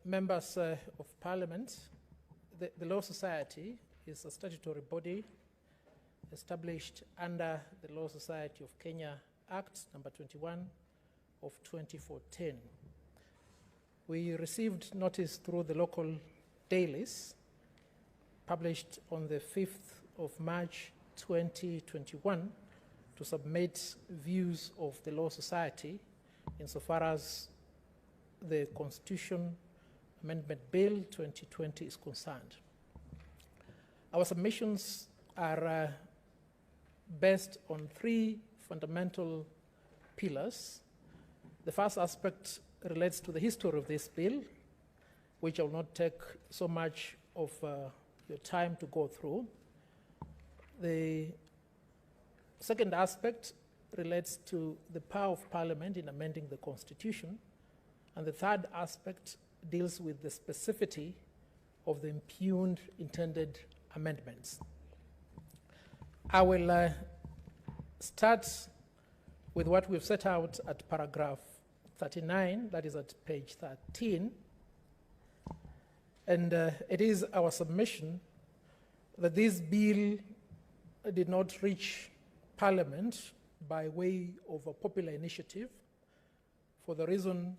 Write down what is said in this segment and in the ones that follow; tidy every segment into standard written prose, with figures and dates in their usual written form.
Members of Parliament, the Law Society is a statutory body established under the Law Society of Kenya Act number 21 of 2014. We received notice through the local dailies published on the 5th of March 2021 to submit views of the Law Society insofar as the Constitution Amendment Bill 2020 is concerned. Our submissions are based on three fundamental pillars. The first aspect relates to the history of this bill, which I will not take so much of your time to go through. The second aspect relates to the power of Parliament in amending the Constitution. And the third aspect deals with the specificity of the impugned intended amendments. I will start with what we've set out at paragraph 39, that is at page 13. And it is our submission that this bill did not reach Parliament by way of a popular initiative for the reason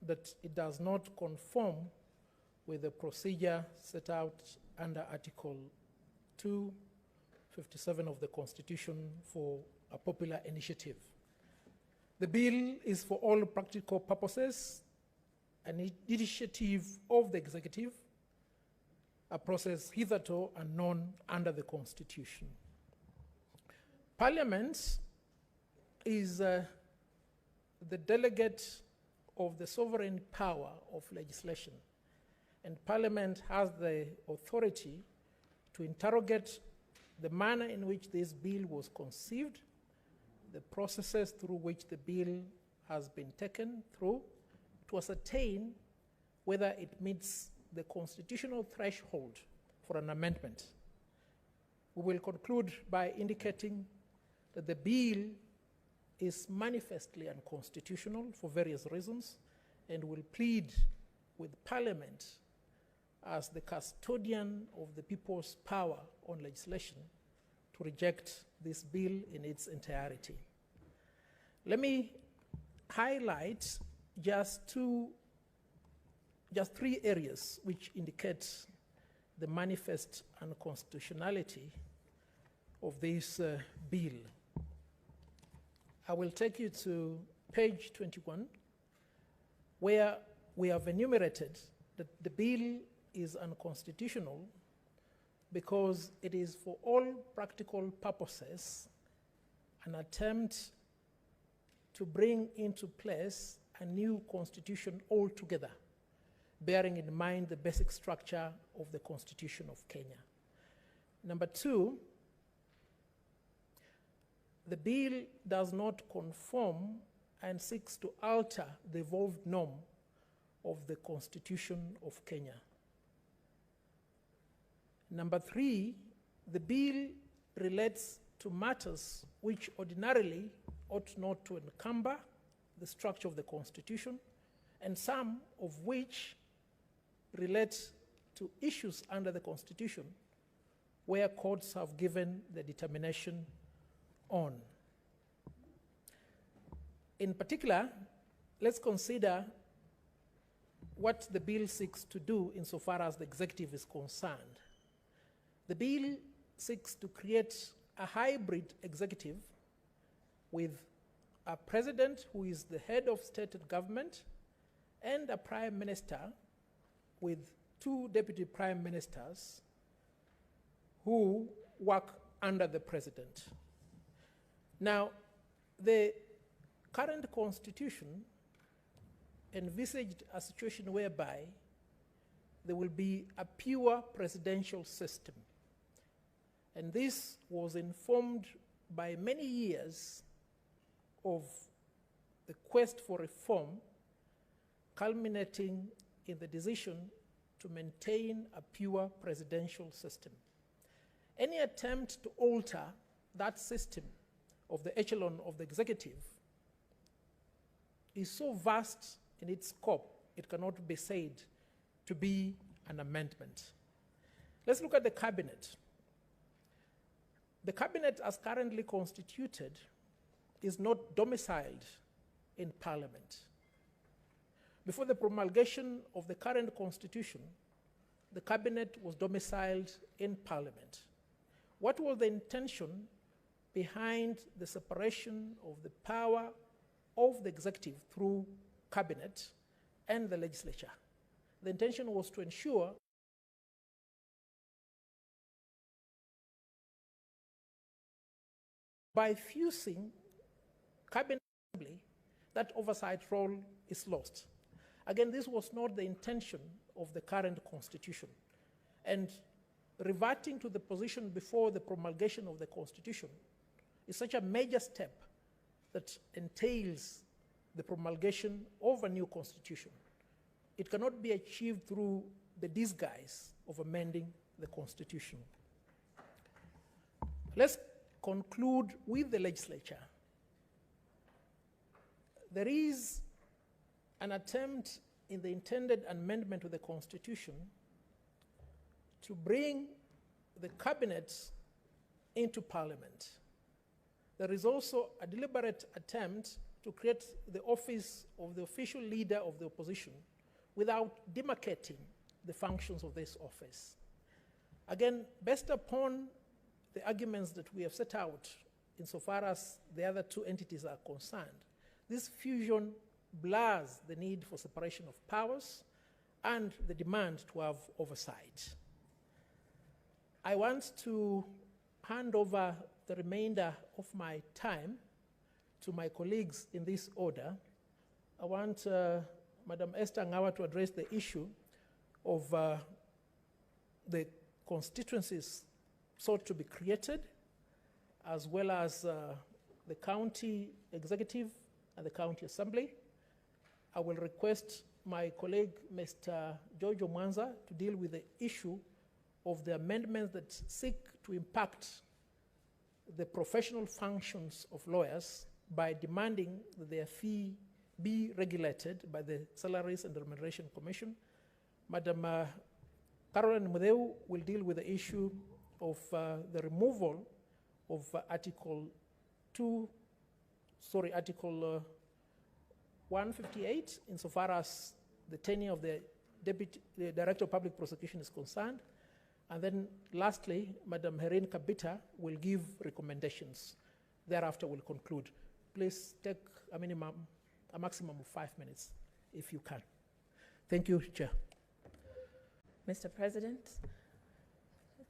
that it does not conform with the procedure set out under Article 257 of the Constitution for a popular initiative. The bill is for all practical purposes an initiative of the executive, a process hitherto unknown under the Constitution. Parliament is the delegate of the sovereign power of legislation, and Parliament has the authority to interrogate the manner in which this bill was conceived, the processes through which the bill has been taken through, to ascertain whether it meets the constitutional threshold for an amendment. We will conclude by indicating that the bill is manifestly unconstitutional for various reasons, and will plead with Parliament as the custodian of the people's power on legislation to reject this bill in its entirety. Let me highlight just three areas which indicate the manifest unconstitutionality of this bill. I will take you to page 21, where we have enumerated that the bill is unconstitutional because it is for all practical purposes an attempt to bring into place a new constitution altogether, bearing in mind the basic structure of the Constitution of Kenya. Number two, the bill does not conform and seeks to alter the evolved norm of the Constitution of Kenya. Number three, the bill relates to matters which ordinarily ought not to encumber the structure of the Constitution, and some of which relate to issues under the Constitution where courts have given the determination on. In particular, let's consider what the bill seeks to do insofar as the executive is concerned. The bill seeks to create a hybrid executive with a president who is the head of state and government and a prime minister with two deputy prime ministers who work under the president. Now, the current constitution envisaged a situation whereby there will be a pure presidential system. And this was informed by many years of the quest for reform, culminating in the decision to maintain a pure presidential system. Any attempt to alter that system of the echelon of the executive is so vast in its scope, it cannot be said to be an amendment. Let's look at the cabinet. The cabinet, as currently constituted, is not domiciled in Parliament. Before the promulgation of the current constitution, the cabinet was domiciled in Parliament. What was the intention behind the separation of the power of the executive through cabinet and the legislature? The intention was to ensure by fusing cabinet assembly, that oversight role is lost. Again, this was not the intention of the current constitution. And reverting to the position before the promulgation of the constitution is such a major step that entails the promulgation of a new constitution. It cannot be achieved through the disguise of amending the constitution. Let's conclude with the legislature. There is an attempt in the intended amendment to the constitution to bring the cabinet into Parliament. There is also a deliberate attempt to create the office of the official leader of the opposition without demarcating the functions of this office. Again, based upon the arguments that we have set out insofar as the other two entities are concerned, this fusion blurs the need for separation of powers and the demand to have oversight. I want to hand over the remainder of my time to my colleagues in this order. I want Madam Esther Ngawa to address the issue of the constituencies sought to be created, as well as the county executive and the county assembly. I will request my colleague, Mr. George Mwanza, to deal with the issue of the amendments that seek to impact the professional functions of lawyers by demanding that their fee be regulated by the Salaries and Remuneration Commission. Madam Caroline Mudeu will deal with the issue of the removal of Article 158, insofar as the tenure of the Director of Public Prosecution is concerned. And then lastly, Madam Herin Kabita will give recommendations. Thereafter, we'll conclude. Please take a maximum of 5 minutes, if you can. Thank you, Chair. Mr. President,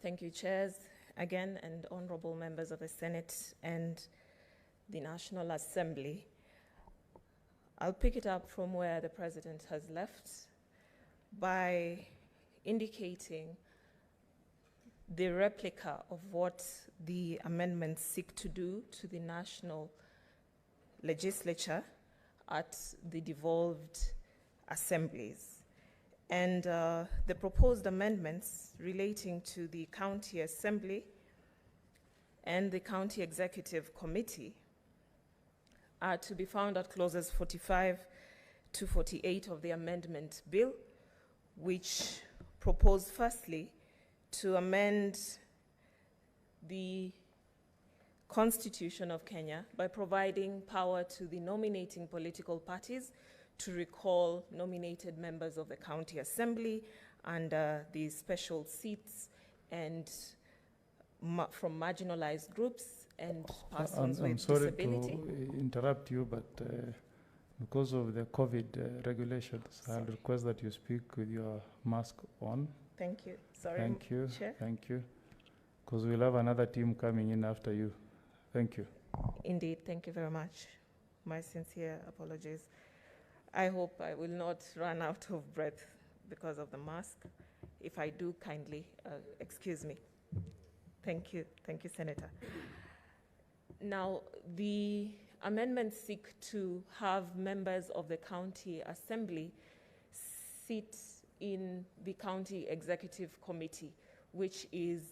thank you, chairs, again, and honorable members of the Senate and the National Assembly. I'll pick it up from where the President has left by indicating the replica of what the amendments seek to do to the national legislature at the devolved assemblies. And the proposed amendments relating to the county assembly and the county executive committee are to be found at clauses 45 to 48 of the amendment bill, which propose firstly to amend the Constitution of Kenya by providing power to the nominating political parties to recall nominated members of the county assembly and the special seats and from marginalized groups and persons with disability. I'm sorry to interrupt you, but because of the COVID regulations, I'll request that you speak with your mask on. Thank you. Sorry, Thank you. Chair. Thank you. Because we'll have another team coming in after you. Thank you. Indeed, thank you very much. My sincere apologies. I hope I will not run out of breath because of the mask. If I do, kindly excuse me. Thank you, Senator. Now, the amendments seek to have members of the county assembly sit in the county executive committee, which is,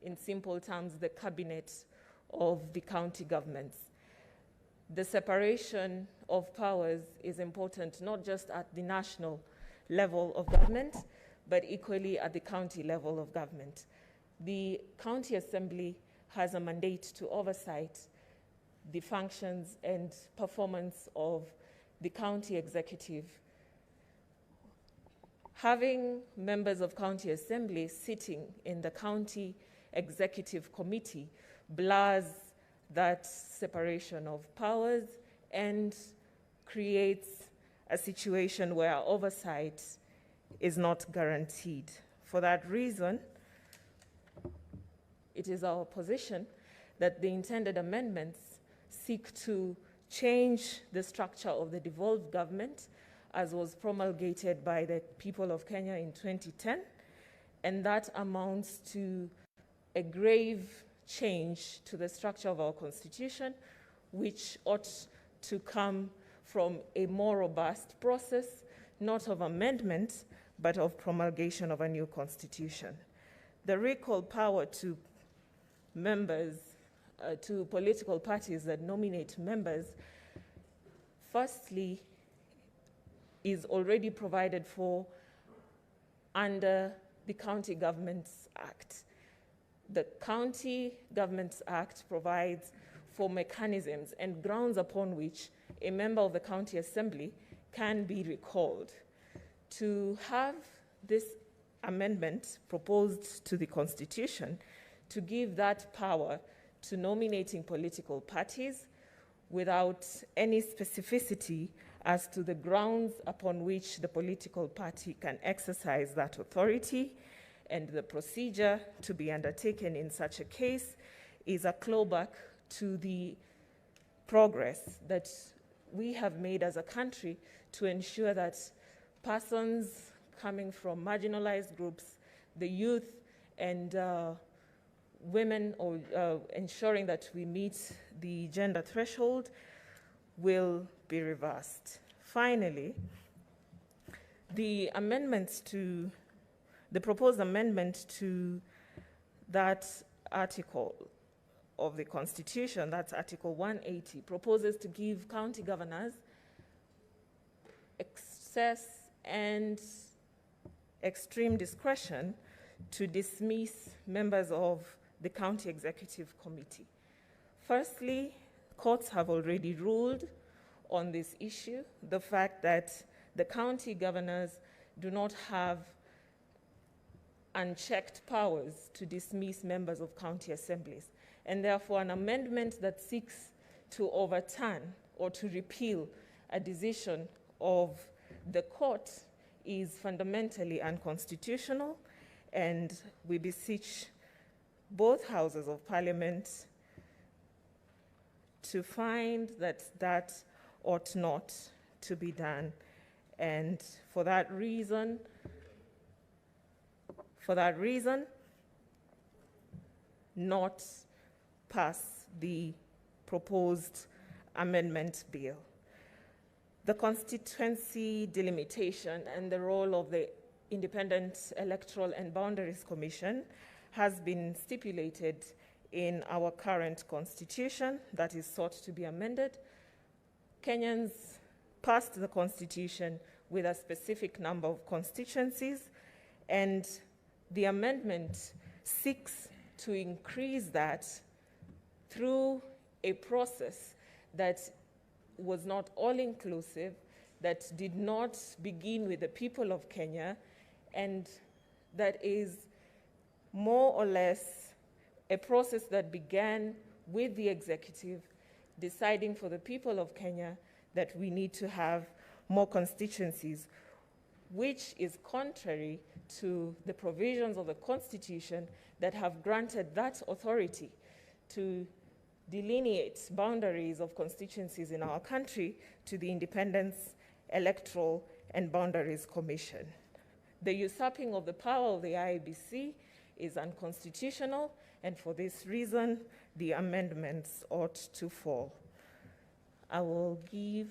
in simple terms, the cabinet of the county governments. The separation of powers is important, not just at the national level of government, but equally at the county level of government. The County Assembly has a mandate to oversight the functions and performance of the county executive. Having members of County Assembly sitting in the County Executive Committee blurs that separation of powers and creates a situation where oversight is not guaranteed. For that reason, it is our position that the intended amendments seek to change the structure of the devolved government as was promulgated by the people of Kenya in 2010, and that amounts to a grave change to the structure of our constitution, which ought to come from a more robust process, not of amendment, but of promulgation of a new constitution. The recall power to members, to political parties that nominate members, firstly, is already provided for under the County Governments Act. The County Governments Act provides for mechanisms and grounds upon which a member of the County Assembly can be recalled. To have this amendment proposed to the Constitution to give that power to nominating political parties without any specificity as to the grounds upon which the political party can exercise that authority, and the procedure to be undertaken in such a case is a clawback to the progress that we have made as a country to ensure that persons coming from marginalized groups, the youth, and women, or ensuring that we meet the gender threshold, will be reversed. Finally, the proposed amendment to that article of the Constitution, that's Article 180, proposes to give county governors excess and extreme discretion to dismiss members of the County Executive Committee. Firstly, courts have already ruled on this issue, the fact that the county governors do not have unchecked powers to dismiss members of county assemblies, and therefore an amendment that seeks to overturn or to repeal a decision of the court is fundamentally unconstitutional, and we beseech both houses of parliament to find that that ought not to be done. And for that reason, not pass the proposed amendment bill. The constituency delimitation and the role of the Independent Electoral and Boundaries Commission has been stipulated in our current constitution that is sought to be amended. Kenyans passed the constitution with a specific number of constituencies, and the amendment seeks to increase that through a process that was not all-inclusive, that did not begin with the people of Kenya, and that is more or less a process that began with the executive deciding for the people of Kenya that we need to have more constituencies, which is contrary to the provisions of the Constitution that have granted that authority to delineate boundaries of constituencies in our country to the Independence Electoral and Boundaries Commission. The usurping of the power of the IEBC is unconstitutional, and for this reason, the amendments ought to fall. I will give